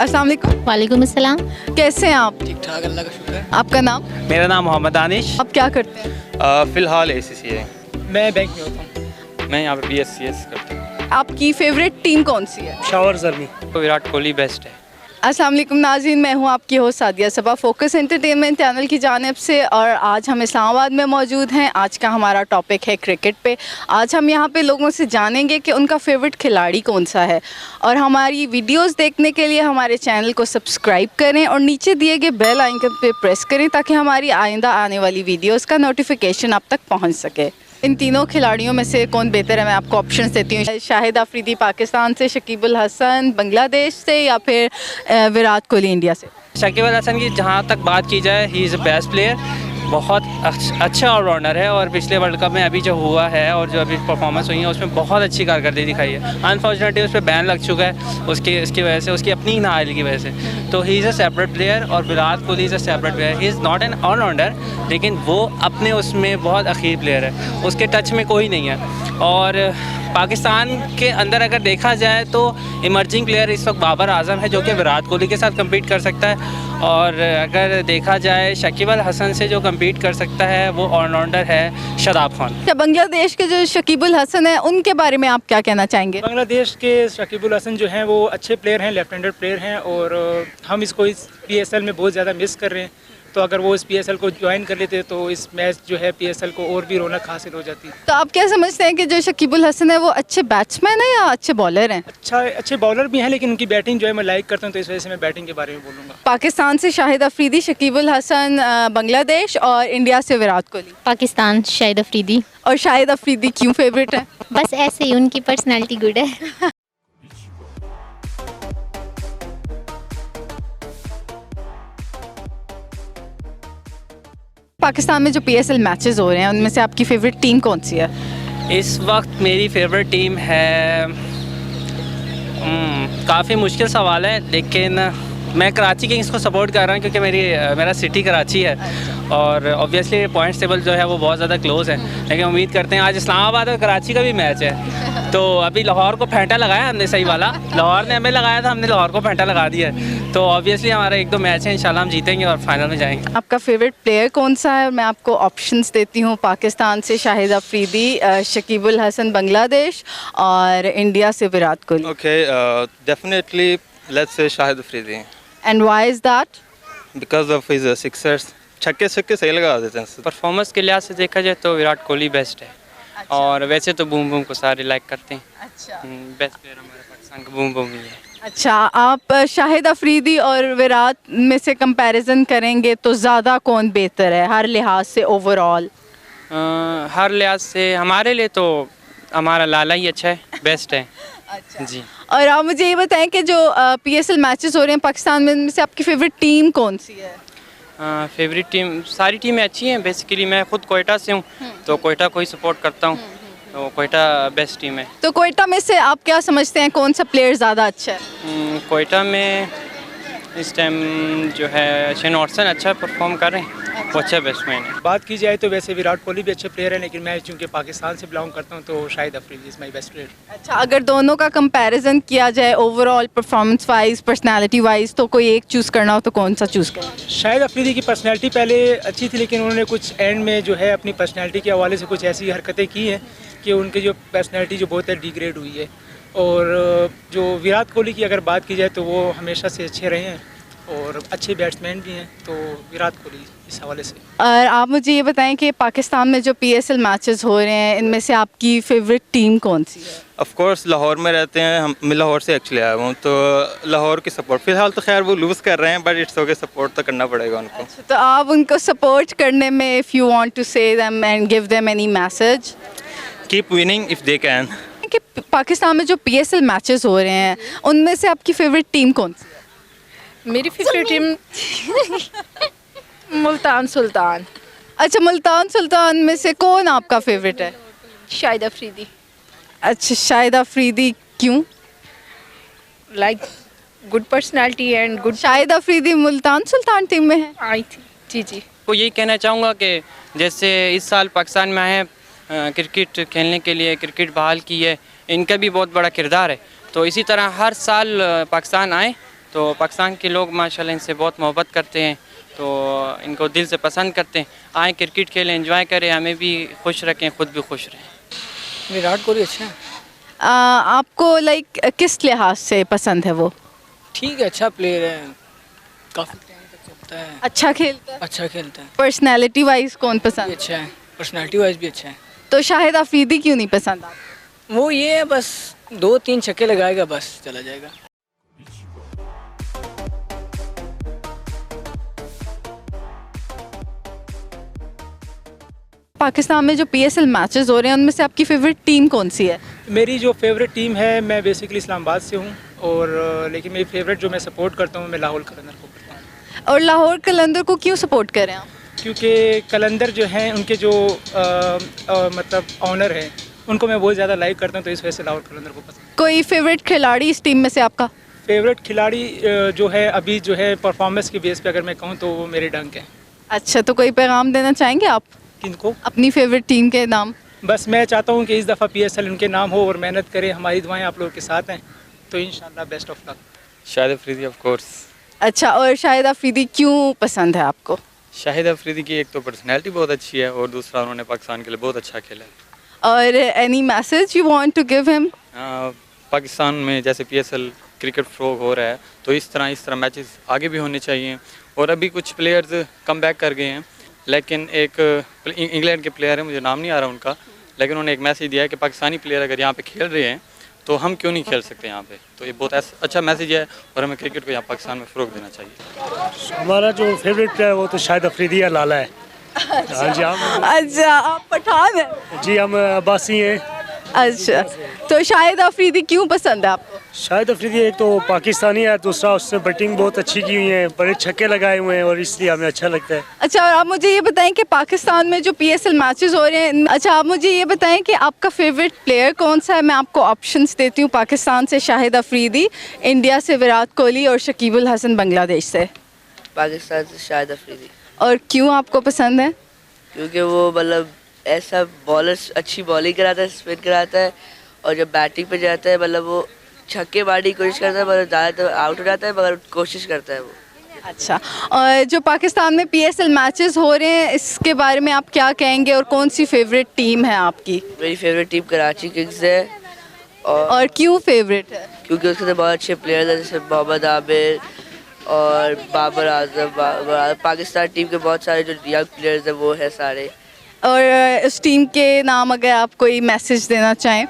अस्सलाम वालेकुम। वालेकुम अस्सलाम। कैसे हैं आप? ठीक ठाक, अल्लाह का शुक्र है। आपका नाम? मेरा नाम मोहम्मद दानिश। आप क्या करते हैं? फ़िलहाल ACCA मैं बैंक में होता हूँ। मैं यहाँ पे BSCS करता हूँ। आपकी फेवरेट टीम कौन सी है? शावर जर्मी। तो विराट कोहली बेस्ट है। अस्सलाम वालेकुम नाज़रीन, मैं हूँ आपकी होस्ट सादिया सबा फोकस एंटरटेनमेंट चैनल की जानिब से, और आज हम इस्लामाबाद में मौजूद हैं। आज का हमारा टॉपिक है क्रिकेट पे। आज हम यहाँ पे लोगों से जानेंगे कि उनका फेवरेट खिलाड़ी कौन सा है, और हमारी वीडियोस देखने के लिए हमारे चैनल को सब्सक्राइब करें और नीचे दिए गए बेल आइकन पे प्रेस करें ताकि हमारी आइंदा आने वाली वीडियोज़ का नोटिफिकेशन आप तक पहुँच सके। इन तीनों खिलाड़ियों में से कौन बेहतर है, मैं आपको ऑप्शंस देती हूँ। शाहिद अफरीदी पाकिस्तान से, शकीबुल हसन बांग्लादेश से, या फिर विराट कोहली इंडिया से। शकीब अल हसन की जहाँ तक बात की जाए, ही इज़ अ बेस्ट प्लेयर। बहुत अच्छा ऑलराउंडर है, और पिछले वर्ल्ड कप में अभी जो हुआ है और जो अभी परफॉर्मेंस हुई है उसमें बहुत अच्छी कारकर्दगी दिखाई है। अनफॉर्चुनेटली उस पर बैन लग चुका है उसकी वजह से, उसकी अपनी नाअहली की वजह से। तो he is a separate player, और Virat Kohli is a separate player. He is not an allrounder, लेकिन वो अपने उसमें बहुत अखीर प्लेयर है, उसके टच में कोई नहीं है। और पाकिस्तान के अंदर अगर देखा जाए तो इमर्जिंग प्लेयर इस वक्त बाबर आजम है, जो कि विराट कोहली के साथ कम्पीट कर सकता है। और अगर देखा जाए शकीब अल हसन से जो कम्पीट कर सकता है वो ऑलराउंडर है शादाब खान। अच्छा, बांग्लादेश के जो शकीबुल हसन है उनके बारे में आप क्या कहना चाहेंगे? बांग्लादेश के शकीबुल हसन जो हैं वो अच्छे प्लेयर हैं, लेफ्ट हैंडेड प्लेयर हैं, और हम इसको इस PSL में बहुत ज़्यादा मिस कर रहे हैं। तो अगर वो इस PSL को ज्वाइन कर लेते तो इस मैच जो है PSL को और भी रौनक हासिल हो जाती। तो आप क्या समझते हैं कि जो शकीबुल हसन है वो अच्छे बैट्समैन है या अच्छे बॉलर हैं? अच्छे बॉलर भी हैं, लेकिन उनकी बैटिंग जो है मैं लाइक करता हूँ, तो इस वजह से मैं बैटिंग के बारे में बोलूँगा। पाकिस्तान से शाहिद अफरीदी, शकीबुल हसन बांग्लादेश, और इंडिया से विराट कोहली। पाकिस्तान शाहिद अफरीदी। और शाहिद अफरीदी क्यों फेवरेट है? बस ऐसे ही, उनकी पर्सनालिटी गुड है। पाकिस्तान में जो PSL मैचेस हो रहे हैं उनमें से आपकी फेवरेट टीम कौन सी है? इस वक्त मेरी फेवरेट टीम है, काफ़ी मुश्किल सवाल है, लेकिन मैं कराची किंग्स को सपोर्ट कर रहा हूँ क्योंकि मेरा सिटी कराची है, और ऑब्वियसली पॉइंट्स टेबल जो है वो बहुत ज़्यादा क्लोज है। लेकिन उम्मीद करते हैं, आज इस्लामाबाद और कराची का भी मैच है, तो अभी लाहौर को फेंटा लगाया हमने, सही वाला लाहौर ने हमें लगाया था, हमने लाहौर को फेंटा लगा दिया है। तो ऑब्वियसली हमारा 1-2 मैच है, इंशाल्लाह हम जीतेंगे और फाइनल में जाएंगे। आपका फेवरेट प्लेयर कौन सा है? मैं आपको ऑप्शंस देती हूँ। पाकिस्तान से शाहिद अफरीदी, शकीबुल हसन बांग्लादेश, और इंडिया से Virat Kohli. Okay, definitely let's say Shahid Afridi and why is that? because of his sixers. छक्के सही लगा देते हैं। परफॉर्मेंस के लिहाज से देखा जाए तो विराट कोहली बेस्ट है। अच्छा। और वैसे तो बूम बूम को सारे लाइक करते हैं। अच्छा बेस्ट प्लेयर हमारे पाकिस्तान का बूम बूम ही है। अच्छा, आप शाहिद अफरीदी और विराट में से कंपैरिजन करेंगे तो ज़्यादा कौन बेहतर है हर लिहाज से ओवरऑल? हर लिहाज से हमारे लिए तो हमारा लाला ही अच्छा है, बेस्ट है। अच्छा जी। और आप मुझे ये बताएं कि जो PSL मैचेस हो रहे हैं पाकिस्तान में, उनमें से आपकी फेवरेट टीम कौन सी है? फेवरेट टीम, सारी टीमें अच्छी हैं। बेसिकली मैं खुद कोयटा से हूँ, तो कोयटा को ही सपोर्ट करता हूँ, तो कोयटा बेस्ट टीम है। तो कोयटा में से आप क्या समझते हैं कौन सा प्लेयर ज़्यादा अच्छा है? कोयटा में इस टाइम जो है शेन वॉटसन अच्छा परफॉर्म कर रहे हैं, वो अच्छा बैट्समैन है। बात की जाए तो वैसे विराट कोहली भी अच्छे प्लेयर हैं, लेकिन मैं चूँकि पाकिस्तान से बिलोंग करता हूँ तो Shahid Afridi is my best player. अच्छा, अगर दोनों का कंपैरिजन किया जाए overall performance wise, personality wise, तो कोई एक चूज़ करना हो तो कौन सा चूज़ करना? शाहिद अफरीदी की पर्सनैलिटी पहले अच्छी थी, लेकिन उन्होंने कुछ एंड में जो है अपनी पर्सनैलिटी के हवाले से कुछ ऐसी हरकतें की हैं कि उनकी जो पर्सनैलिटी जो बहुत है डिग्रेड हुई है। और जो विराट कोहली की अगर बात की जाए तो वो हमेशा से अच्छे रहे हैं और अच्छे बैट्समैन भी हैं, तो विराट कोहली इस हवाले से। और आप मुझे ये बताएं कि पाकिस्तान में जो PSL मैचेस हो रहे हैं इनमें से आपकी फेवरेट टीम कौन सी है? ऑफ कोर्स लाहौर में रहते हैं, मैं लाहौर से एक्चुअली आया हूँ, तो लाहौर की सपोर्ट फिलहाल तो खैर वो लूज़ कर रहे हैं, बट इट्स ओके, सपोर्ट तो करना पड़ेगा उनको। अच्छा, तो आप उनको सपोर्ट करने में, इफ़ यू वांट टू से them and give them any message? Keep winning if they can. कि पाकिस्तान में जो PSL मैचेस हो रहे हैं उनमें से आपकी फेवरेट टीम कौन सी है? मेरी फेवरेट टीम मुल्तान सुल्तान। अच्छा, मुल्तान सुल्तान में से कौन आपका फेवरेट है? शाहिद अफरीदी। अच्छा, शाहिद अफरीदी क्यों? Like good personality and good. Shahid Afridi Multan Sultan team में है? आई थी जी जी। तो यही कहना चाहूँगा कि जैसे इस साल पाकिस्तान में आए क्रिकेट खेलने के लिए, क्रिकेट बहाल की है, इनका भी बहुत बड़ा किरदार है। तो इसी तरह हर साल पाकिस्तान आए तो पाकिस्तान के लोग माशाल्लाह इनसे बहुत मोहब्बत करते हैं, तो इनको दिल से पसंद करते हैं। आए क्रिकेट खेलें, एंजॉय करें, हमें भी खुश रखें, खुद भी खुश रहें। विराट कोहली अच्छा है, आपको लाइक किस लिहाज से पसंद है वो? ठीक है, अच्छा प्लेयर है, काफ़ी टाइम तक चलता है, अच्छा खेलता है? अच्छा खेलता है, पर्सनैलिटी वाइज कौन भी पसंद? अच्छा है, पर्सनालिटी वाइज भी अच्छा है। तो शाहिद अफरीदी क्यों नहीं पसंद आपको? वो ये है बस 2-3 छक्के लगाएगा बस चला जाएगा। पाकिस्तान में जो PSL मैचेस हो रहे हैं उनमें से आपकी फेवरेट टीम कौन सी है? मेरी जो फेवरेट टीम है, मैं बेसिकली इस्लामाबाद से हूँ, और लेकिन मेरी फेवरेट जो मैं सपोर्ट करता हूँ, मैं लाहौर कलंदर को करता हूँ। और लाहौर कलंदर को क्यों सपोर्ट करें आप? क्योंकि कलंदर जो हैं उनके जो मतलब ऑनर हैं, उनको मैं बहुत ज़्यादा लाइक करता हूँ, तो इस वजह से लाहौर कलंदर को पसंद। कोई फेवरेट खिलाड़ी इस टीम में से आपका? फेवरेट खिलाड़ी जो है अभी जो है परफॉर्मेंस के बेस पे अगर मैं कहूँ तो वो मेरे डंक हैं। अच्छा, तो कोई पैगाम देना चाहेंगे आप किनको? अपनी फेवरेट टीम के नाम? बस मैं चाहता हूँ कि इस दफ़ा PSL उनके नाम हो और मेहनत करें, हमारी दुआएं आप लोगों के साथ हैं, तो इंशाल्लाह best of luck. Shahid Afridi of course. अच्छा, और शाहिद अफरीदी क्यों पसंद है आपको? शाहिद अफरीदी की एक तो पर्सनैलिटी बहुत अच्छी है, और दूसरा उन्होंने पाकिस्तान के लिए बहुत अच्छा खेला है। और any message you want to give him? Pakistan में जैसे PSL क्रिकेट फ्रो हो रहा है, तो इस तरह मैचेस आगे भी होने चाहिए। और अभी कुछ प्लेयर्स कम बैक कर गए हैं, लेकिन एक इंग्लैंड के प्लेयर है, मुझे नाम नहीं आ रहा उनका, लेकिन उन्होंने एक मैसेज दिया है कि पाकिस्तानी प्लेयर अगर यहाँ पे खेल रहे हैं तो हम क्यों नहीं खेल सकते यहाँ पे। तो ये बहुत अच्छा मैसेज है, और हमें क्रिकेट को यहाँ पाकिस्तान में फ़रोग देना चाहिए। हमारा जो फेवरेट प्लेयर वो तो शाहिद अफरीदी या लाला है। हाँ जी, हम अच्छा, आप पठान हैं? जी हम अब्बासी हैं। अच्छा, तो शाहिद अफरीदी क्यों पसंद है आपको? शाहिद अफरीदी एक तो पाकिस्तानी है, दूसरा उसने बैटिंग बहुत अच्छी की हुई है, बड़े छक्के लगाए हुए हैं, और इसलिए हमें अच्छा लगता है। अच्छा, और आप मुझे ये बताएं कि पाकिस्तान में जो PSL मैचेस हो रहे हैं, अच्छा आप मुझे ये बताएं कि आपका फेवरेट प्लेयर कौन सा है? मैं आपको ऑप्शंस देती हूँ। पाकिस्तान से शाहिद अफरीदी, इंडिया से विराट कोहली, और शकीबुल हसन बांग्लादेश से। पाकिस्तान से शाहिद अफरीदी। और क्यों आपको पसंद है? क्योंकि वो मतलब ऐसा बॉलर, अच्छी बॉलिंग कराता है, स्पिन कराता है, और जब बैटिंग पे जाता है मतलब वो छक्के मारने की कोशिश करता है, मगर ज़्यादातर आउट हो जाता है, मगर कोशिश करता है वो। अच्छा, और जो पाकिस्तान में PSL मैचेस हो रहे हैं इसके बारे में आप क्या कहेंगे, और कौन सी फेवरेट टीम है आपकी? मेरी फेवरेट टीम कराची किंग्स है। और क्यों फेवरेट है? क्योंकि उसके अंदर बहुत अच्छे प्लेयर हैं, जैसे मोहम्मद आमिर और बाबर आजम। पाकिस्तान टीम के बहुत सारे जो यंग प्लेयर्स हैं वो है सारे। और उस टीम के नाम अगर आप कोई मैसेज देना चाहें?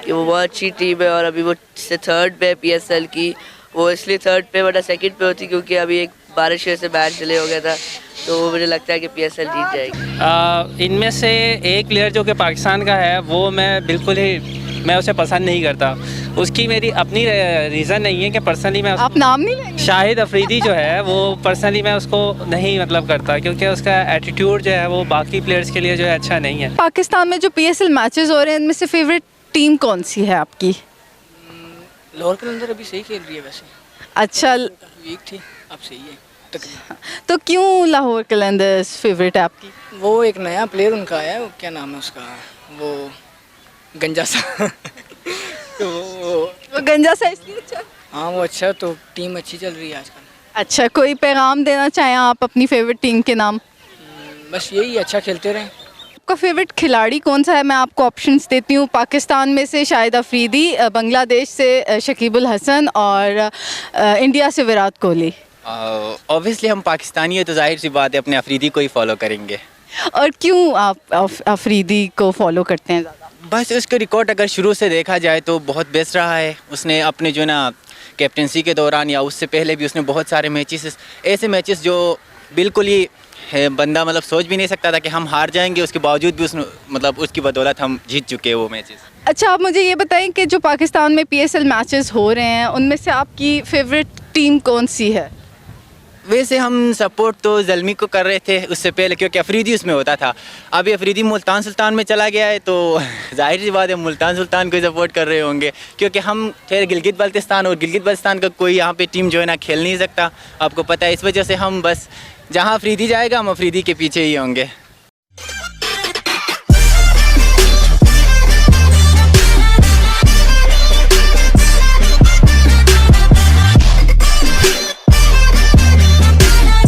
कि वो बहुत अच्छी टीम है, और अभी वो थर्ड पे है PSL की। वो इसलिए थर्ड पे वरना सेकंड पे होती, क्योंकि अभी एक बारिश से मैच डिले हो गया था, तो मुझे लगता है कि PSL जीत जाएगी। इनमें से एक प्लेयर जो कि पाकिस्तान का है, वो मैं उसे पसंद नहीं करता। उसकी मेरी अपनी रीज़न नहीं है कि पर्सनली मैं आप नाम नहीं लेंगे? शाहिद अफरीदी जो है वो पर्सनली मैं उसको नहीं मतलब करता, क्योंकि उसका एटीट्यूड जो है वो बाकी प्लेयर्स के लिए जो है अच्छा नहीं है। पाकिस्तान में जो PSL मैचेस हो रहे हैं इनमें से फेवरेट टीम कौन सी है आपकी? लाहौर कलंदर अभी सही खेल रही है वैसे, अच्छा, वीक थी, अब सही है तकरीबन। तो क्यों लाहौर कलंदर्स फेवरेट है आपकी? वो एक नया प्लेयर उनका आया है, वो क्या नाम है उसका, वो गंजा सा तो वो गंजा सा इसलिए अच्छा? हाँ वो अच्छा, तो टीम अच्छी चल रही है आजकल। अच्छा, कोई पैगाम देना चाहें आप अपनी फेवरेट टीम के नाम? बस यही, अच्छा खेलते रहें। आपका फेवरेट खिलाड़ी कौन सा है? मैं आपको ऑप्शंस देती हूँ। पाकिस्तान में से शाहिद अफरीदी, बांग्लादेश से शकीबुल हसन, और इंडिया से विराट कोहली। ऑब्वियसली हम पाकिस्तानी है तो जाहिर सी बात है अपने अफरीदी को ही फॉलो करेंगे। और क्यों आप अफरीदी को फॉलो करते हैं ज़्यादा? बस उसका रिकॉर्ड अगर शुरू से देखा जाए तो बहुत बेस्ट रहा है। उसने अपने जो ना कैप्टनसी के दौरान या उससे पहले भी उसने बहुत सारे मैचेस, ऐसे मैचेस जो बिल्कुल ही बंदा मतलब सोच भी नहीं सकता था कि हम हार जाएंगे, उसके बावजूद भी उसने मतलब उसकी बदौलत हम जीत चुके हैं वो मैचेस। अच्छा, आप मुझे ये बताएं कि जो पाकिस्तान में PSL मैचेस हो रहे हैं उनमें से आपकी फेवरेट टीम कौन सी है? वैसे हम सपोर्ट तो ज़ल्मी को कर रहे थे उससे पहले, क्योंकि अफरीदी उसमें होता था। अभी अफरीदी मुल्तान सुल्तान में चला गया है तो जाहिर सी बात है मुल्तान सुल्तान को सपोर्ट कर रहे होंगे, क्योंकि हम थे गिलगित बल्तिस्तान, और गिलगित बल्तिस्तान का कोई यहाँ पे टीम जो है ना खेल नहीं सकता, आपको पता है। इस वजह से हम बस जहाँ अफरीदी जाएगा हम अफरीदी के पीछे ही होंगे।